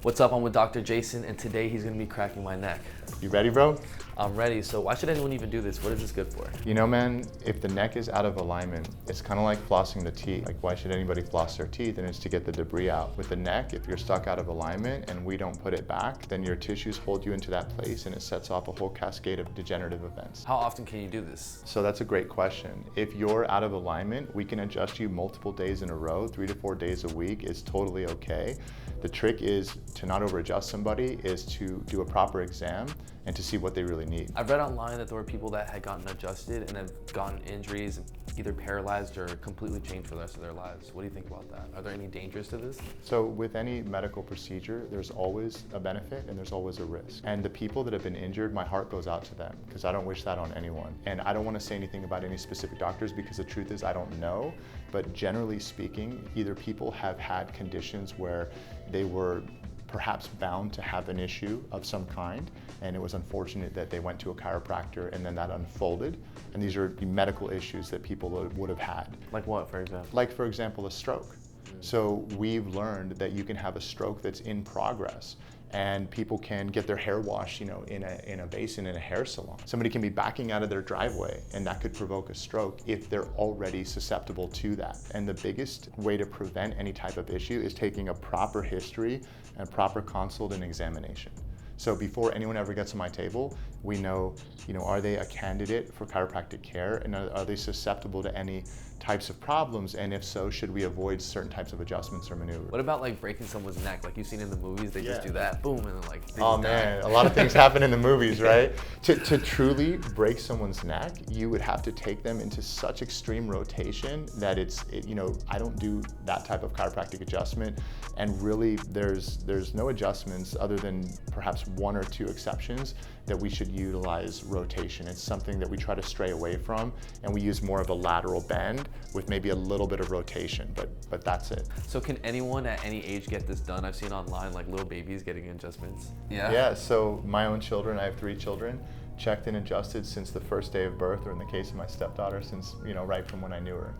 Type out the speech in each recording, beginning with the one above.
What's up, I'm with Dr. Jason, and today he's gonna be cracking my neck. You ready, bro? I'm ready, so why should anyone even do this? What is this good for? You know, man, if the neck is out of alignment, it's kind of like flossing the teeth. Like, why should anybody floss their teeth? And it's to get the debris out. With the neck, if you're stuck out of alignment and we don't put it back, then your tissues hold you into that place and it sets off a whole cascade of degenerative events. How often can you do this? So that's a great question. If you're out of alignment, we can adjust you multiple days in a row, 3 to 4 days a week is totally okay. The trick is to not overadjust somebody, is to do a proper exam and to see what they really need. I've read online that there were people that had gotten adjusted and have gotten injuries, either paralyzed or completely changed for the rest of their lives. What do you think about that? Are there any dangers to this? So with any medical procedure, there's always a benefit and there's always a risk. And the people that have been injured, my heart goes out to them because I don't wish that on anyone. And I don't want to say anything about any specific doctors because the truth is I don't know. But generally speaking, either people have had conditions where they were perhaps bound to have an issue of some kind, and it was unfortunate that they went to a chiropractor and then that unfolded. And these are the medical issues that people would have had. Like what, for example? Like, for example, a stroke. So we've learned that you can have a stroke that's in progress, and people can get their hair washed, in a basin in a hair salon. Somebody can be backing out of their driveway, and that could provoke a stroke if they're already susceptible to that. And the biggest way to prevent any type of issue is taking a proper history and proper consult and examination. So before anyone ever gets on my table, we know, are they a candidate for chiropractic care, and are they susceptible to any types of problems? And if so, should we avoid certain types of adjustments or maneuvers? What about like breaking someone's neck? Like you've seen in the movies, they just do that, boom, and then like they Oh just man, die. a lot of things happen in the movies, right? To truly break someone's neck, you would have to take them into such extreme rotation that I don't do that type of chiropractic adjustment. And really, there's no adjustments other than perhaps 1 or 2 exceptions that we should utilize rotation. It's something that we try to stray away from, and we use more of a lateral bend with maybe a little bit of rotation, but that's it. So can anyone at any age get this done? I've seen online like little babies getting adjustments. Yeah, so my own children, I have 3 children, checked and adjusted since the first day of birth, or in the case of my stepdaughter, since right from when I knew her.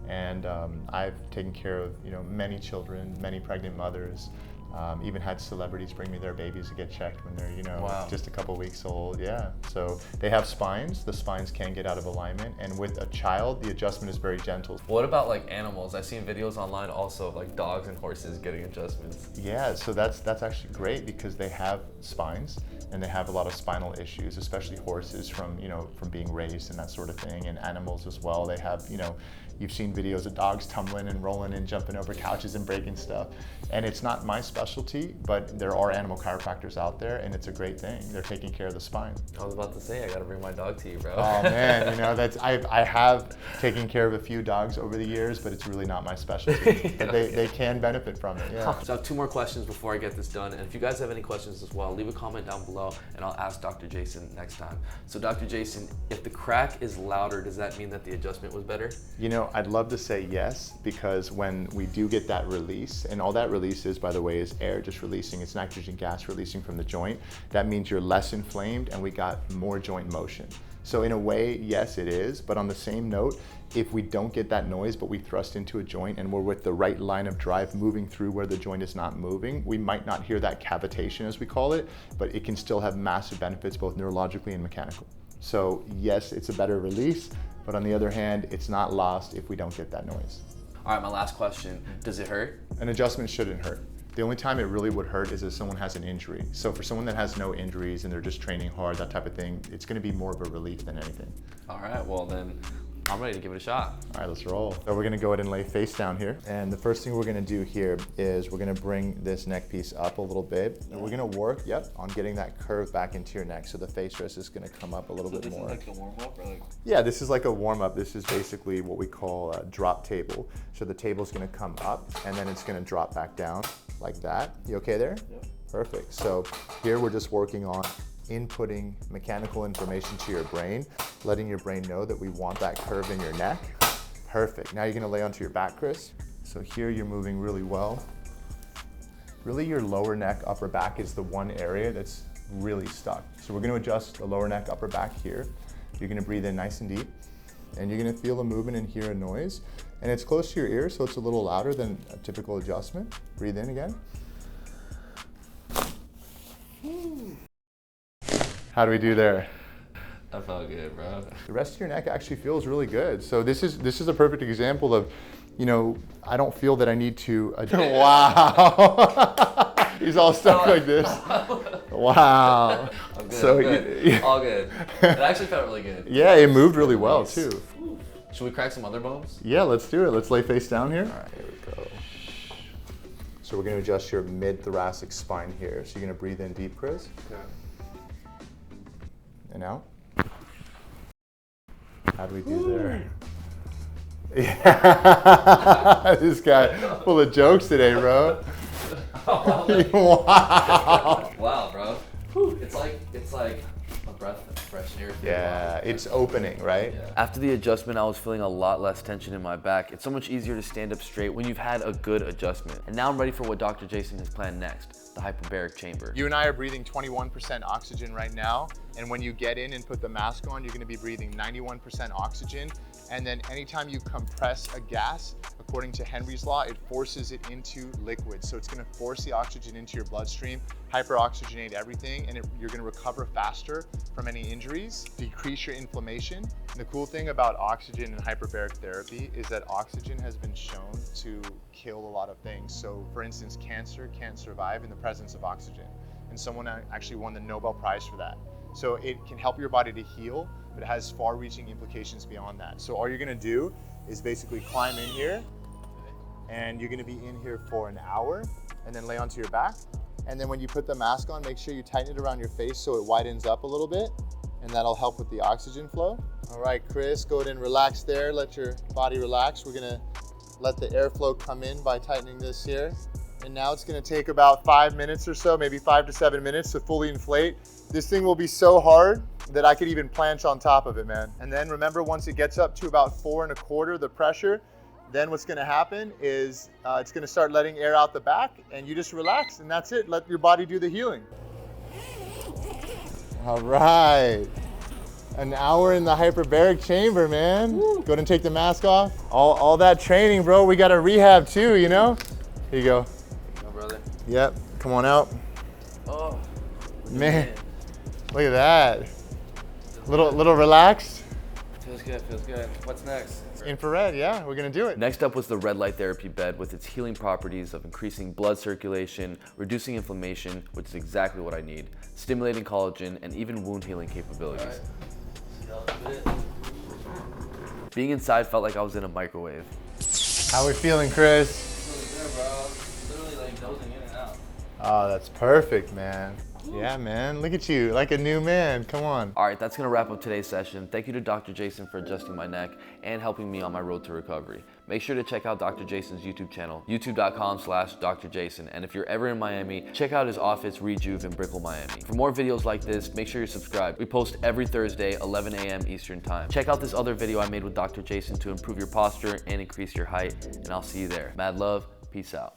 And I've taken care of many children, many pregnant mothers. Even had celebrities bring me their babies to get checked when they're just a couple weeks old. Yeah, so they have spines. The spines can get out of alignment, and with a child, the adjustment is very gentle. What about like animals? I've seen videos online also of like dogs and horses getting adjustments. Yeah, so that's actually great because they have spines and they have a lot of spinal issues, especially horses from being raised and that sort of thing, and animals as well. They have you've seen videos of dogs tumbling and rolling and jumping over couches and breaking stuff. And it's not my specialty, but there are animal chiropractors out there, and it's a great thing. They're taking care of the spine. I was about to say, I gotta bring my dog to you, bro. Oh man, I have taken care of a few dogs over the years, but it's really not my specialty. But they can benefit from it, yeah. So I have 2 more questions before I get this done. And if you guys have any questions as well, leave a comment down below and I'll ask Dr. Jason next time. So Dr. Jason, if the crack is louder, does that mean that the adjustment was better? I'd love to say yes, because when we do get that release, and all that release is, by the way, is air just releasing, it's nitrogen gas releasing from the joint, that means you're less inflamed and we got more joint motion. So in a way, yes, it is, but on the same note, if we don't get that noise, but we thrust into a joint and we're with the right line of drive moving through where the joint is not moving, we might not hear that cavitation, as we call it, but it can still have massive benefits, both neurologically and mechanical. So yes, it's a better release, but on the other hand, it's not lost if we don't get that noise. All right, my last question, does it hurt? An adjustment shouldn't hurt. The only time it really would hurt is if someone has an injury. So for someone that has no injuries and they're just training hard, that type of thing, it's gonna be more of a relief than anything. All right, well then, I'm ready to give it a shot. All right, let's roll. So we're gonna go ahead and lay face down here. And the first thing we're gonna do here is we're gonna bring this neck piece up a little bit. And we're gonna work, on getting that curve back into your neck. So the face rest is gonna come up a little bit more. So this is like a warm-up? Or like... Yeah, this is like a warm-up. This is basically what we call a drop table. So the table's gonna come up and then it's gonna drop back down like that. You okay there? Yep. Perfect. So here we're just working on inputting mechanical information to your brain, letting your brain know that we want that curve in your neck. Perfect. Now you're gonna lay onto your back, Chris. So here you're moving really well. Really your lower neck, upper back is the one area that's really stuck. So we're gonna adjust the lower neck, upper back here. You're gonna breathe in nice and deep, and you're gonna feel a movement and hear a noise. And it's close to your ear, so it's a little louder than a typical adjustment. Breathe in again. How do we do there? That felt good, bro. The rest of your neck actually feels really good. So this is a perfect example of, you know, I don't feel that I need to. Wow. He's all stuck like this. Wow. I'm good. So I'm good. yeah. All good. It actually felt really good. Yeah, it moved really well Nice. too. Should we crack some other bones? Yeah, let's do it. Let's lay face down here. All right, here we go. So we're going to adjust your mid-thoracic spine here. So you're going to breathe in deep, Chris. Okay. And out. How do we do there? Yeah. This guy full of jokes today, bro. Wow. Wow, bro. Whew. It's like a breath of fresh air. Yeah, it's opening, right? Yeah. After the adjustment, I was feeling a lot less tension in my back. It's so much easier to stand up straight when you've had a good adjustment. And now I'm ready for what Dr. Jason has planned next, the hyperbaric chamber. You and I are breathing 21% oxygen right now. And when you get in and put the mask on, you're gonna be breathing 91% oxygen. And then anytime you compress a gas, according to Henry's law, it forces it into liquid. So it's gonna force the oxygen into your bloodstream, hyperoxygenate everything, and you're gonna recover faster from any injuries, decrease your inflammation. And the cool thing about oxygen and hyperbaric therapy is that oxygen has been shown to kill a lot of things. So for instance, cancer can't survive in the presence of oxygen. And someone actually won the Nobel Prize for that. So it can help your body to heal, but it has far-reaching implications beyond that. So all you're gonna do is basically climb in here, and you're gonna be in here for an hour, and then lay onto your back. And then when you put the mask on, make sure you tighten it around your face so it widens up a little bit, and that'll help with the oxygen flow. All right, Chris, go ahead and relax there. Let your body relax. We're gonna let the airflow come in by tightening this here. And now it's gonna take about 5 minutes or so, maybe 5 to 7 minutes to fully inflate. This thing will be so hard that I could even planche on top of it, man. And then remember, once it gets up to about 4 1/4, the pressure, then what's gonna happen is it's gonna start letting air out the back, and you just relax, and that's it. Let your body do the healing. All right. An hour in the hyperbaric chamber, man. Woo. Go ahead and take the mask off. All that training, bro, we got to rehab too, you know? Here you go. No, brother. Yep, come on out. Oh, Man, look at that. Little relaxed. Feels good, feels good. What's next? Infrared, yeah, we're gonna do it. Next up was the red light therapy bed with its healing properties of increasing blood circulation, reducing inflammation, which is exactly what I need, stimulating collagen, and even wound healing capabilities. Being inside felt like I was in a microwave. How we feeling, Chris? Feeling good, bro. Literally like dozing in and out. Oh, that's perfect, man. Yeah, man, look at you, like a new man, come on. All right, that's gonna wrap up today's session. Thank you to Dr. Jason for adjusting my neck and helping me on my road to recovery. Make sure to check out Dr. Jason's YouTube channel, youtube.com/drjason. And if you're ever in Miami, check out his office, Rejuve in Brickell, Miami. For more videos like this, make sure you're subscribed. We post every Thursday, 11 a.m. Eastern time. Check out this other video I made with Dr. Jason to improve your posture and increase your height, and I'll see you there. Mad love, peace out.